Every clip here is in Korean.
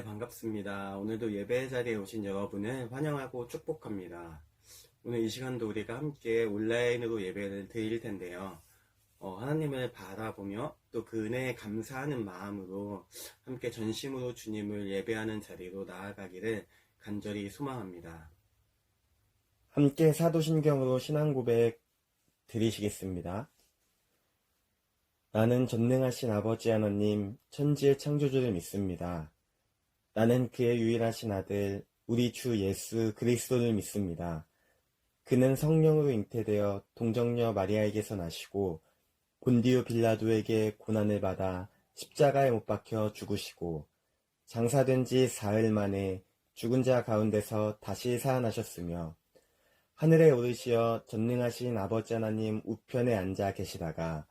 반갑습니다. 오늘도 예배 자리에 오신 여러분을 환영하고 축복합니다. 오늘 이 시간도 우리가 함께 온라인으로 예배를 드릴 텐데요. 하나님을 바라보며 또 그 은혜에 감사하는 마음으로 함께 전심으로 주님을 예배하는 자리로 나아가기를 간절히 소망합니다. 함께 사도신경으로 신앙 고백 드리시겠습니다. 나는 전능하신 아버지 하나님, 천지의 창조주를 믿습니다. 나는 그의 유일하신 아들, 우리 주 예수 그리스도를 믿습니다. 그는 성령으로 잉태되어 동정녀 마리아에게서 나시고 본디오 빌라도에게 고난을 받아 십자가에 못 박혀 죽으시고 장사된 지 사흘 만에 죽은 자 가운데서 다시 살아나셨으며 하늘에 오르시어 전능하신 아버지 하나님 우편에 앉아 계시다가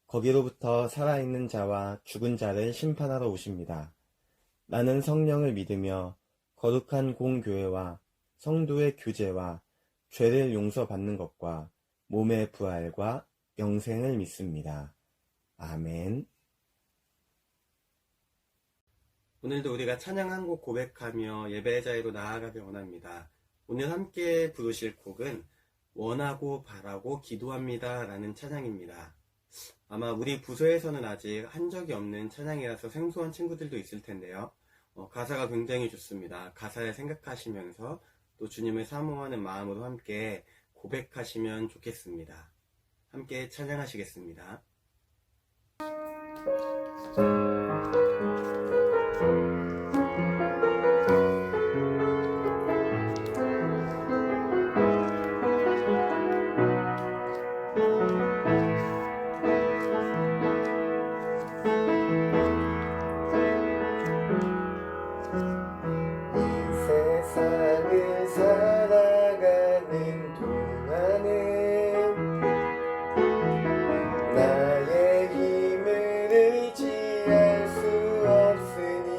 거기로부터 살아있는 자와 죽은 자를 심판하러 오십니다. 나는 성령을 믿으며 거룩한 공교회와 성도의 교제와 죄를 용서받는 것과 몸의 부활과 영생을 믿습니다. 아멘. 오늘도 우리가 찬양 한 곡 고백하며 예배 자리로 나아가길 원합니다. 오늘 함께 부르실 곡은 원하고 바라고 기도합니다 라는 찬양입니다. 아마 우리 부서에서는 아직 한 적이 없는 찬양이라서 생소한 친구들도 있을 텐데요. 가사가 굉장히 좋습니다. 가사를 생각하시면서 또 주님을 사모하는 마음으로 함께 고백하시면 좋겠습니다. 함께 찬양하시겠습니다. 세상을 살아가는 동안에 나의 힘을 의지할 수 없으니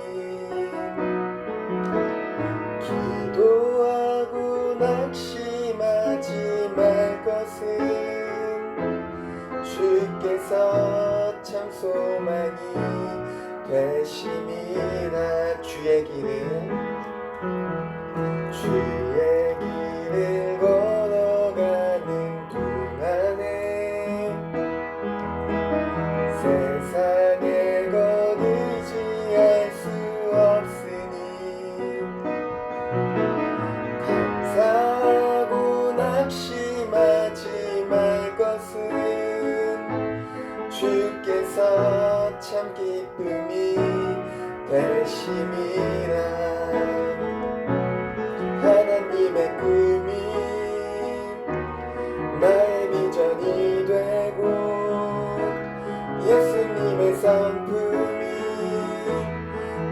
기도하고 낙심하지 말 것은 주께서 참 소망이 되심이라. 주의 길을 걸어가는 동안에 세상에 것 의지할 수 없으니 감사하고 낙심하지 말 것은 주께서 참 기쁨이 되심이라. 하나님의 꿈이 나의 비전이 되고 예수님의 성품이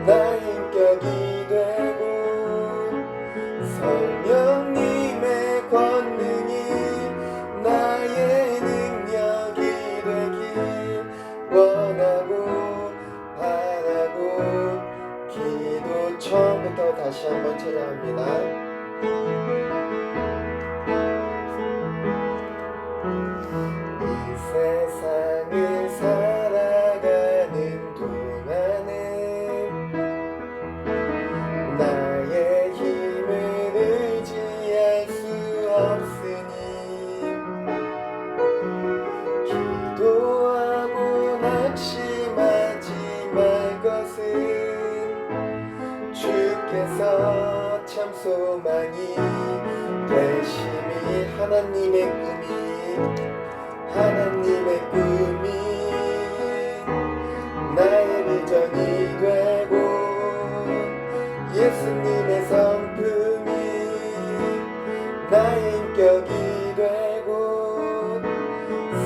나의 인격이 되고 성령님의 권능이 나의 능력이 되길 원하고 바라고 기도. 처음부터 다시 한번 찬양합니다. 이 세상을 살아가는 동안에 나의 힘을 의지할 수 없으니 기도하고 낙심하지 말 것은 주께서 참 소망이 되심이. 하나님의 꿈이 나의 비전이 되고 예수님의 성품이 나의 인격이 되고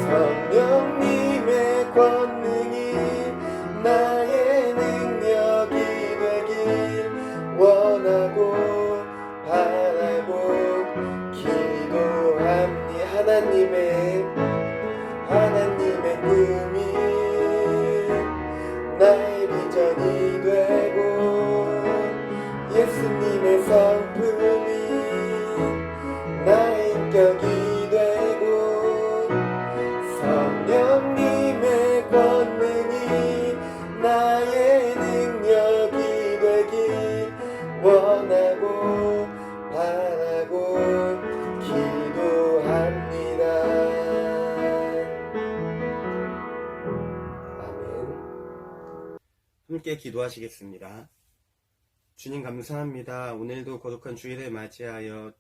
성령님의 권능이 나의 능력이 되길 원하고 바라고 기도합니. 하나님의 꿈이 나의 비전이 되고 예수님의 성품이 나의 인격이 되고 성령님의 권능이 나의 능력이 되길 원하고 바라고 기도합니다. 아멘. 함께 기도하시겠습니다. 주님 감사합니다. 오늘도 거룩한 주일을 맞이하여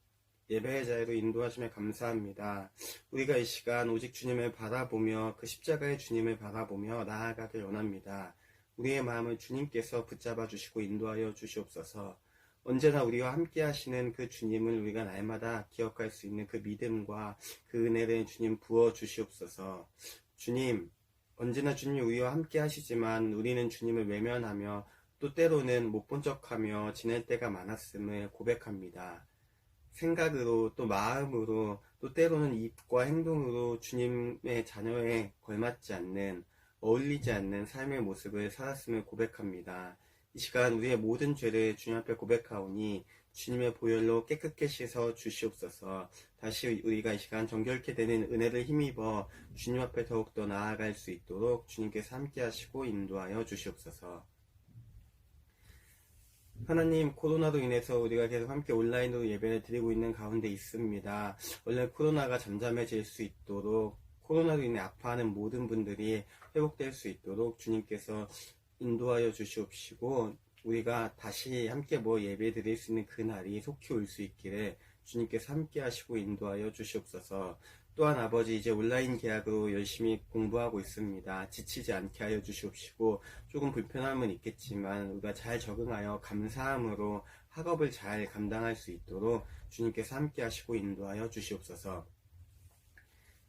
예배의 자리로 인도하심에 감사합니다. 우리가 이 시간 오직 주님을 바라보며 그 십자가의 주님을 바라보며 나아가길 원합니다. 우리의 마음을 주님께서 붙잡아 주시고 인도하여 주시옵소서. 언제나 우리와 함께 하시는 그 주님을 우리가 날마다 기억할 수 있는 그 믿음과 그 은혜를 주님 부어 주시옵소서. 주님, 언제나 주님이 우리와 함께 하시지만 우리는 주님을 외면하며 또 때로는 못 본 척하며 지낼 때가 많았음을 고백합니다. 생각으로 또 마음으로 또 때로는 입과 행동으로 주님의 자녀에 걸맞지 않는 어울리지 않는 삶의 모습을 살았음을 고백합니다. 이 시간 우리의 모든 죄를 주님 앞에 고백하오니 주님의 보혈로 깨끗게 씻어 주시옵소서. 다시 우리가 이 시간 정결케 되는 은혜를 힘입어 주님 앞에 더욱더 나아갈 수 있도록 주님께서 함께 하시고 인도하여 주시옵소서. 하나님, 코로나로 인해서 우리가 계속 함께 온라인으로 예배를 드리고 있는 가운데 있습니다. 원래 코로나가 잠잠해질 수 있도록, 코로나로 인해 아파하는 모든 분들이 회복될 수 있도록 주님께서 인도하여 주시옵시고, 우리가 다시 함께 예배 드릴 수 있는 그날이 속히 올 수 있기를 주님께서 함께 하시고 인도하여 주시옵소서. 또한 아버지, 이제 온라인 계약으로 열심히 공부하고 있습니다. 지치지 않게 하여 주시옵시고, 조금 불편함은 있겠지만 우리가 잘 적응하여 감사함으로 학업을 잘 감당할 수 있도록 주님께서 함께 하시고 인도하여 주시옵소서.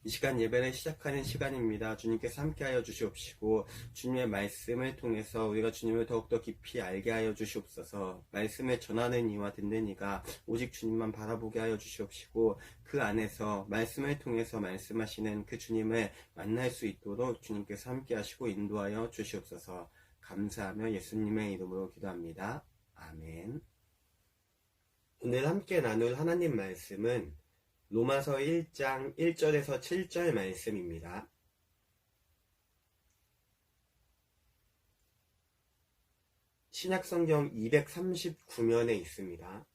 이 시간 예배를 시작하는 시간입니다. 주님께서 함께하여 주시옵시고 주님의 말씀을 통해서 우리가 주님을 더욱더 깊이 알게 하여 주시옵소서. 말씀을 전하는 이와 듣는 이가 오직 주님만 바라보게 하여 주시옵시고 그 안에서 말씀을 통해서 말씀하시는 그 주님을 만날 수 있도록 주님께서 함께하시고 인도하여 주시옵소서. 감사하며 예수님의 이름으로 기도합니다. 아멘. 오늘 함께 나눌 하나님 말씀은 로마서 1장 1절에서 7절 말씀입니다. 신약성경 239면에 있습니다.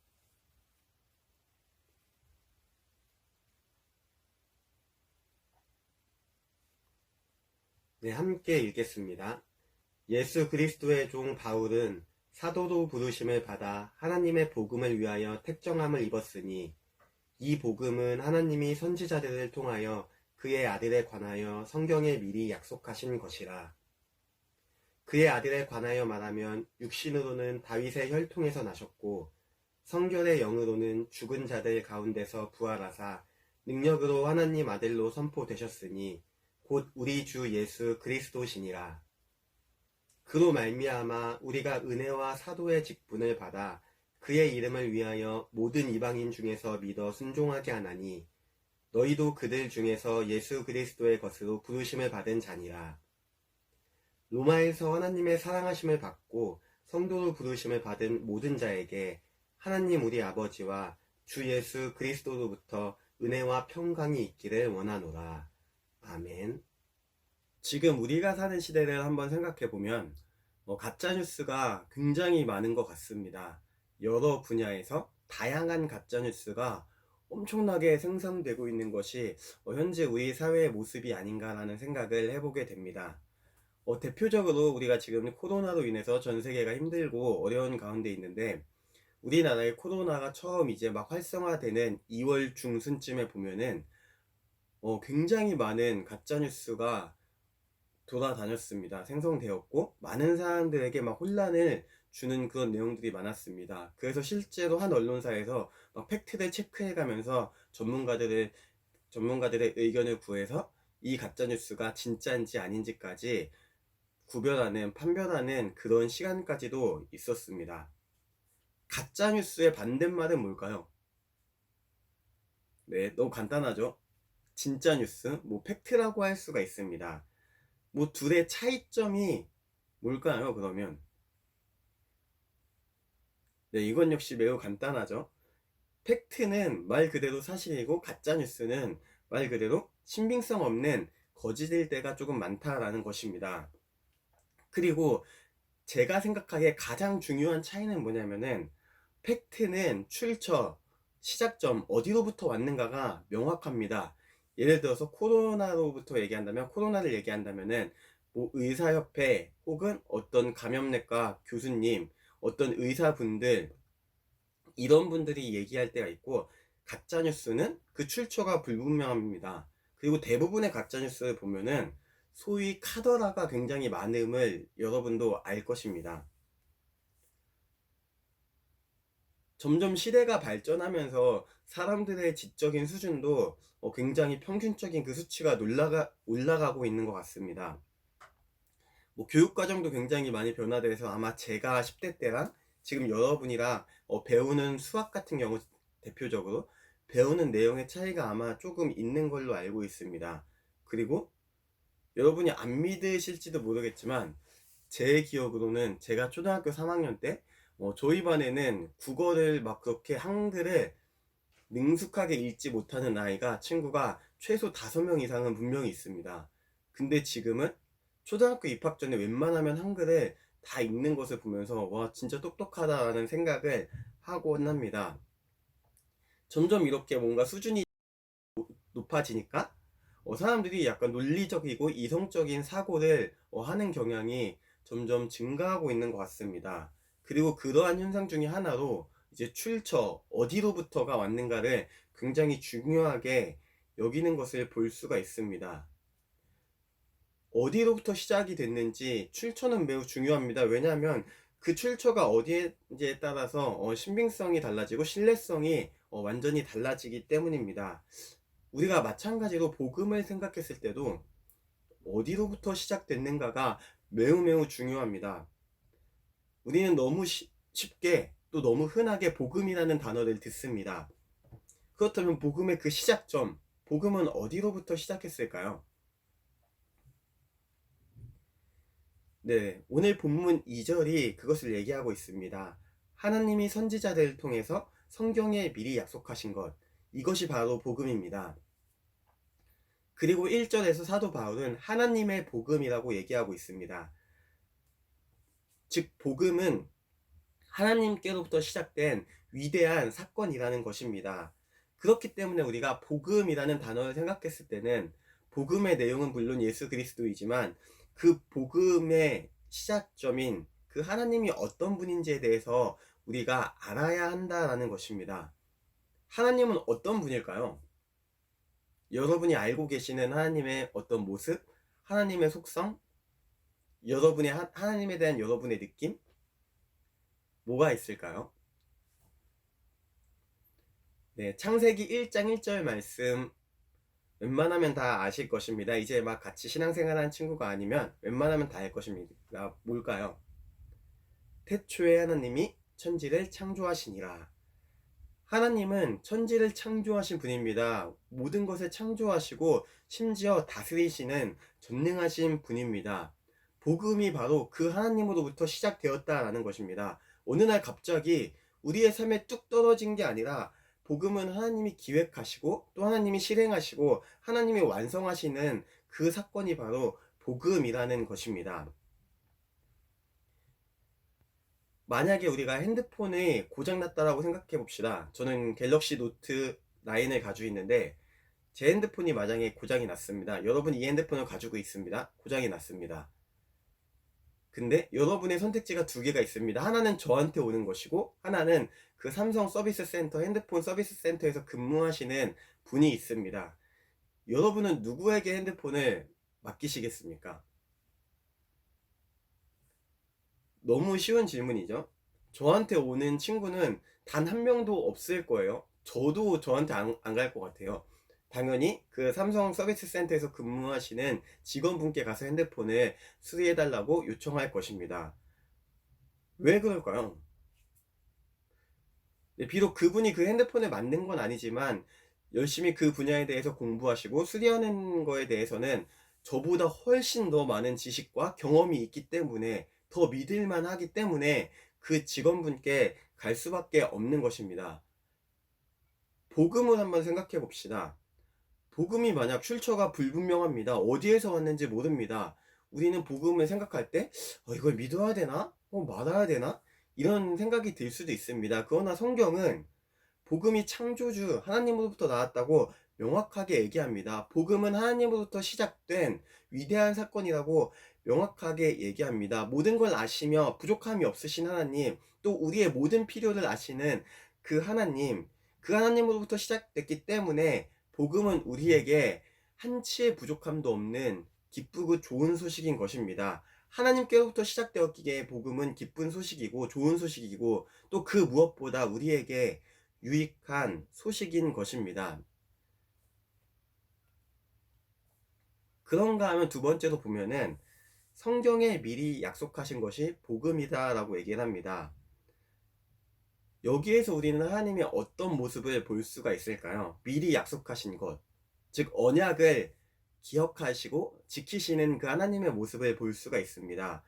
네, 함께 읽겠습니다. 예수 그리스도의 종 바울은 사도로 부르심을 받아 하나님의 복음을 위하여 택정함을 입었으니 이 복음은 하나님이 선지자들을 통하여 그의 아들에 관하여 성경에 미리 약속하신 것이라. 그의 아들에 관하여 말하면 육신으로는 다윗의 혈통에서 나셨고 성결의 영으로는 죽은 자들 가운데서 부활하사 능력으로 하나님 아들로 선포되셨으니 곧 우리 주 예수 그리스도시니라. 그로 말미암아 우리가 은혜와 사도의 직분을 받아 그의 이름을 위하여 모든 이방인 중에서 믿어 순종하게 하나니 너희도 그들 중에서 예수 그리스도의 것으로 부르심을 받은 자니라. 로마에서 하나님의 사랑하심을 받고 성도로 부르심을 받은 모든 자에게 하나님 우리 아버지와 주 예수 그리스도로부터 은혜와 평강이 있기를 원하노라. 아멘. 지금 우리가 사는 시대를 한번 생각해보면 가짜뉴스가 굉장히 많은 것 같습니다. 여러 분야에서 다양한 가짜뉴스가 엄청나게 생성되고 있는 것이 현재 우리 사회의 모습이 아닌가라는 생각을 해보게 됩니다. 대표적으로 우리가 지금 코로나로 인해서 전 세계가 힘들고 어려운 가운데 있는데 우리나라의 코로나가 처음 이제 막 활성화되는 2월 중순쯤에 보면은 굉장히 많은 가짜뉴스가 돌아다녔습니다. 생성되었고 많은 사람들에게 막 혼란을 주는 그런 내용들이 많았습니다. 그래서 실제로 한 언론사에서 막 팩트를 체크해가면서 전문가들의 의견을 구해서 이 가짜뉴스가 진짜인지 아닌지까지 판별하는 그런 시간까지도 있었습니다. 가짜뉴스의 반대말은 뭘까요? 네, 너무 간단하죠? 진짜 뉴스, 팩트라고 할 수가 있습니다. 둘의 차이점이 뭘까요, 그러면? 네, 이건 역시 매우 간단하죠. 팩트는 말 그대로 사실이고 가짜뉴스는 말 그대로 신빙성 없는 거짓일 때가 조금 많다라는 것입니다. 그리고 제가 생각하기에 가장 중요한 차이는 뭐냐면은 팩트는 출처, 시작점, 어디로부터 왔는가가 명확합니다. 예를 들어서 코로나로부터 얘기한다면, 코로나를 얘기한다면은 뭐 의사협회 혹은 어떤 감염내과 교수님, 어떤 의사분들, 이런 분들이 얘기할 때가 있고, 가짜뉴스는 그 출처가 불분명합니다. 그리고 대부분의 가짜뉴스를 보면은 소위 카더라가 굉장히 많음을 여러분도 알 것입니다. 점점 시대가 발전하면서 사람들의 지적인 수준도 굉장히 평균적인 그 수치가 올라가고 있는 것 같습니다. 뭐 교육과정도 굉장히 많이 변화돼서 아마 제가 10대 때랑 지금 여러분이랑 배우는 수학 같은 경우 대표적으로 배우는 내용의 차이가 아마 조금 있는 걸로 알고 있습니다. 그리고 여러분이 안 믿으실지도 모르겠지만 제 기억으로는 제가 초등학교 3학년 때 저희 반에는 국어를 막 그렇게 한글을 능숙하게 읽지 못하는 친구가 최소 5명 이상은 분명히 있습니다. 근데 지금은 초등학교 입학 전에 웬만하면 한글을 다 읽는 것을 보면서 와, 진짜 똑똑하다라는 생각을 하곤 합니다. 점점 이렇게 뭔가 수준이 높아지니까 사람들이 약간 논리적이고 이성적인 사고를 하는 경향이 점점 증가하고 있는 것 같습니다. 그리고 그러한 현상 중에 하나로 이제 출처, 어디로부터가 왔는가를 굉장히 중요하게 여기는 것을 볼 수가 있습니다. 어디로부터 시작이 됐는지 출처는 매우 중요합니다. 왜냐하면 그 출처가 어디인지에 따라서 신빙성이 달라지고 신뢰성이 완전히 달라지기 때문입니다. 우리가 마찬가지로 복음을 생각했을 때도 어디로부터 시작됐는가가 매우 중요합니다. 우리는 너무 쉽게 또 너무 흔하게 복음이라는 단어를 듣습니다. 그렇다면 복음의 그 시작점, 복음은 어디로부터 시작했을까요? 네, 오늘 본문 2절이 그것을 얘기하고 있습니다. 하나님이 선지자들을 통해서 성경에 미리 약속하신 것, 이것이 바로 복음입니다. 그리고 1절에서 사도 바울은 하나님의 복음이라고 얘기하고 있습니다. 즉 복음은 하나님께로부터 시작된 위대한 사건이라는 것입니다. 그렇기 때문에 우리가 복음이라는 단어를 생각했을 때는 복음의 내용은 물론 예수 그리스도이지만 그 복음의 시작점인 그 하나님이 어떤 분인지에 대해서 우리가 알아야 한다라는 것입니다. 하나님은 어떤 분일까요? 여러분이 알고 계시는 하나님의 어떤 모습, 하나님의 속성, 여러분의 하나님에 대한 여러분의 느낌, 뭐가 있을까요? 네, 창세기 1장 1절 말씀 웬만하면 다 아실 것입니다. 이제 막 같이 신앙생활하는 친구가 아니면 웬만하면 다 알 것입니다. 뭘까요? 태초에 하나님이 천지를 창조하시니라. 하나님은 천지를 창조하신 분입니다. 모든 것을 창조하시고 심지어 다스리시는 전능하신 분입니다. 복음이 바로 그 하나님으로부터 시작되었다라는 것입니다. 어느 날 갑자기 우리의 삶에 뚝 떨어진 게 아니라 복음은 하나님이 기획하시고 또 하나님이 실행하시고 하나님이 완성하시는 그 사건이 바로 복음이라는 것입니다. 만약에 우리가 핸드폰이 고장났다라고 생각해 봅시다. 저는 갤럭시 노트 9을 가지고 있는데 제 핸드폰이 만약에 고장이 났습니다. 여러분 이 핸드폰을 가지고 있습니다. 고장이 났습니다. 근데 여러분의 선택지가 두 개가 있습니다. 하나는 저한테 오는 것이고 하나는 그 삼성 서비스 센터, 핸드폰 서비스 센터에서 근무하시는 분이 있습니다. 여러분은 누구에게 핸드폰을 맡기시겠습니까? 너무 쉬운 질문이죠. 저한테 오는 친구는 단 한 명도 없을 거예요. 저도 저한테 안 갈 것 같아요. 당연히 그 삼성 서비스 센터에서 근무하시는 직원분께 가서 핸드폰을 수리해달라고 요청할 것입니다. 왜 그럴까요? 네, 비록 그분이 그 핸드폰을 만든 건 아니지만 열심히 그 분야에 대해서 공부하시고 수리하는 거에 대해서는 저보다 훨씬 더 많은 지식과 경험이 있기 때문에 더 믿을만 하기 때문에 그 직원분께 갈 수밖에 없는 것입니다. 복음을 한번 생각해 봅시다. 복음이 만약 출처가 불분명합니다. 어디에서 왔는지 모릅니다. 우리는 복음을 생각할 때 이걸 믿어야 되나? 말아야 되나? 이런 생각이 들 수도 있습니다. 그러나 성경은 복음이 창조주 하나님으로부터 나왔다고 명확하게 얘기합니다. 복음은 하나님으로부터 시작된 위대한 사건이라고 명확하게 얘기합니다. 모든 걸 아시며 부족함이 없으신 하나님, 또 우리의 모든 필요를 아시는 그 하나님, 그 하나님으로부터 시작됐기 때문에 복음은 우리에게 한치의 부족함도 없는 기쁘고 좋은 소식인 것입니다. 하나님께로부터 시작되었기에 복음은 기쁜 소식이고 좋은 소식이고, 또 그 무엇보다 우리에게 유익한 소식인 것입니다. 그런가 하면 두 번째로 보면은 성경에 미리 약속하신 것이 복음이다 라고 얘기를 합니다. 여기에서 우리는 하나님의 어떤 모습을 볼 수가 있을까요? 미리 약속하신 것, 즉 언약을 기억하시고 지키시는 그 하나님의 모습을 볼 수가 있습니다.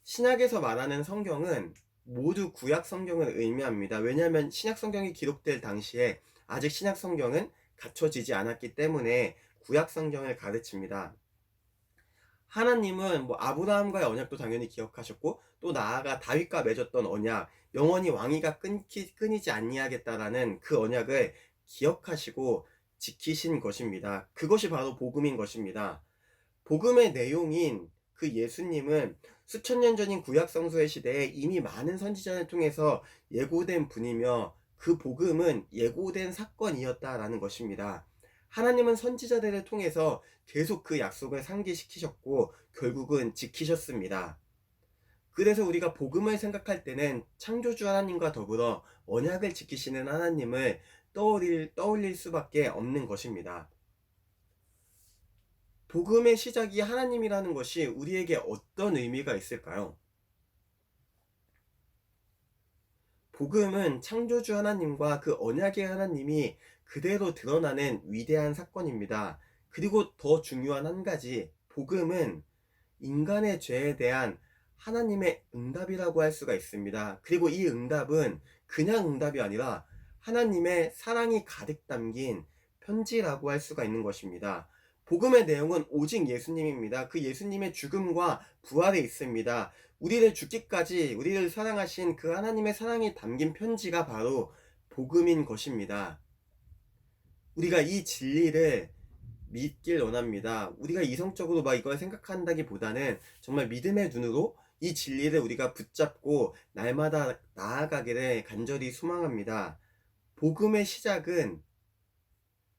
신약에서 말하는 성경은 모두 구약 성경을 의미합니다. 왜냐하면 신약 성경이 기록될 당시에 아직 신약 성경은 갖춰지지 않았기 때문에 구약 성경을 가르칩니다. 하나님은 아브라함과의 언약도 당연히 기억하셨고, 또 나아가 다윗과 맺었던 언약, 영원히 왕위가 끊이지 아니하겠다라는 그 언약을 기억하시고 지키신 것입니다. 그것이 바로 복음인 것입니다. 복음의 내용인 그 예수님은 수천 년 전인 구약 성서의 시대에 이미 많은 선지자를 통해서 예고된 분이며, 그 복음은 예고된 사건이었다라는 것입니다. 하나님은 선지자들을 통해서 계속 그 약속을 상기시키셨고 결국은 지키셨습니다. 그래서 우리가 복음을 생각할 때는 창조주 하나님과 더불어 언약을 지키시는 하나님을 떠올릴 수밖에 없는 것입니다. 복음의 시작이 하나님이라는 것이 우리에게 어떤 의미가 있을까요? 복음은 창조주 하나님과 그 언약의 하나님이 그대로 드러나는 위대한 사건입니다. 그리고 더 중요한 한 가지, 복음은 인간의 죄에 대한 하나님의 응답이라고 할 수가 있습니다. 그리고 이 응답은 그냥 응답이 아니라 하나님의 사랑이 가득 담긴 편지라고 할 수가 있는 것입니다. 복음의 내용은 오직 예수님입니다. 그 예수님의 죽음과 부활에 있습니다. 우리를 죽기까지 우리를 사랑하신 그 하나님의 사랑이 담긴 편지가 바로 복음인 것입니다. 우리가 이 진리를 믿길 원합니다. 우리가 이성적으로 이걸 생각한다기보다는 정말 믿음의 눈으로 이 진리를 우리가 붙잡고 날마다 나아가기를 간절히 소망합니다. 복음의 시작은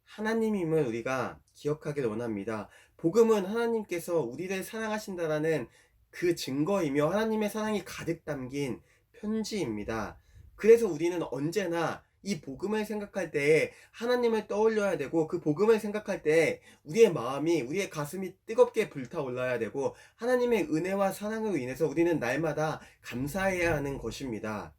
하나님임을 우리가 기억하길 원합니다. 복음은 하나님께서 우리를 사랑하신다라는 그 증거이며 하나님의 사랑이 가득 담긴 편지입니다. 그래서 우리는 언제나 이 복음을 생각할 때에 하나님을 떠올려야 되고, 그 복음을 생각할 때 우리의 마음이, 우리의 가슴이 뜨겁게 불타올라야 되고, 하나님의 은혜와 사랑으로 인해서 우리는 날마다 감사해야 하는 것입니다.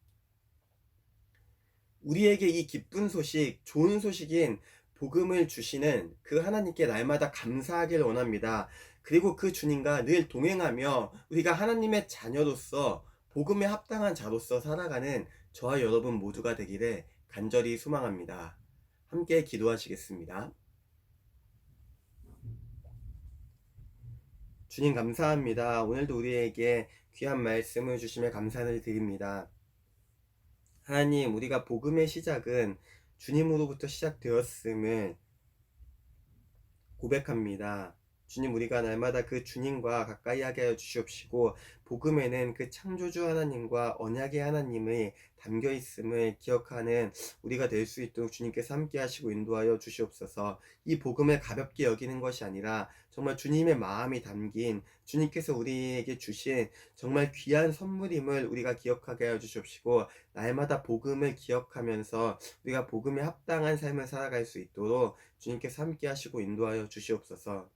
우리에게 이 기쁜 소식, 좋은 소식인 복음을 주시는 그 하나님께 날마다 감사하길 원합니다. 그리고 그 주님과 늘 동행하며 우리가 하나님의 자녀로서 복음에 합당한 자로서 살아가는 저와 여러분 모두가 되기를 간절히 소망합니다. 함께 기도하시겠습니다. 주님 감사합니다. 오늘도 우리에게 귀한 말씀을 주시며 감사를 드립니다. 하나님, 우리가 복음의 시작은 주님으로부터 시작되었음을 고백합니다. 주님, 우리가 날마다 그 주님과 가까이 하게 하여 주시옵시고, 복음에는 그 창조주 하나님과 언약의 하나님의 담겨 있음을 기억하는 우리가 될 수 있도록 주님께서 함께 하시고 인도하여 주시옵소서. 이 복음을 가볍게 여기는 것이 아니라 정말 주님의 마음이 담긴, 주님께서 우리에게 주신 정말 귀한 선물임을 우리가 기억하게 하여 주시옵시고, 날마다 복음을 기억하면서 우리가 복음에 합당한 삶을 살아갈 수 있도록 주님께서 함께 하시고 인도하여 주시옵소서.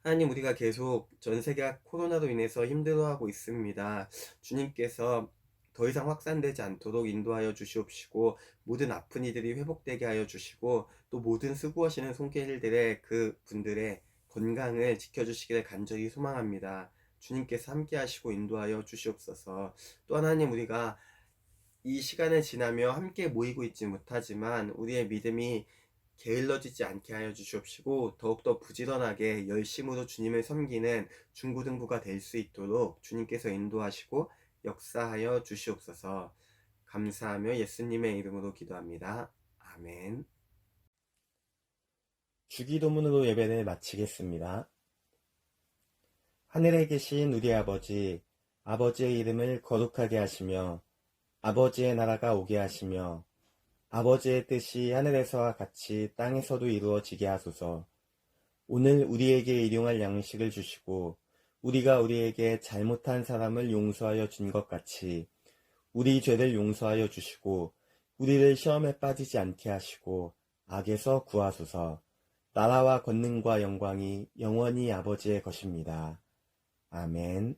하나님, 우리가 계속 전 세계가 코로나로 인해서 힘들어하고 있습니다. 주님께서 더 이상 확산되지 않도록 인도하여 주시옵시고, 모든 아픈 이들이 회복되게 하여 주시고, 또 모든 수고하시는 손길들의 그 분들의 건강을 지켜주시기를 간절히 소망합니다. 주님께서 함께 하시고 인도하여 주시옵소서. 또 하나님, 우리가 이 시간을 지나며 함께 모이고 있지 못하지만 우리의 믿음이 게을러지지 않게 하여 주시옵시고 더욱더 부지런하게 열심으로 주님을 섬기는 중고등부가 될 수 있도록 주님께서 인도하시고 역사하여 주시옵소서. 감사하며 예수님의 이름으로 기도합니다. 아멘. 주기도문으로 예배를 마치겠습니다. 하늘에 계신 우리 아버지, 아버지의 이름을 거룩하게 하시며 아버지의 나라가 오게 하시며 아버지의 뜻이 하늘에서와 같이 땅에서도 이루어지게 하소서. 오늘 우리에게 일용할 양식을 주시고 우리가 우리에게 잘못한 사람을 용서하여 준 것 같이 우리 죄를 용서하여 주시고 우리를 시험에 빠지지 않게 하시고 악에서 구하소서. 나라와 권능과 영광이 영원히 아버지의 것입니다. 아멘.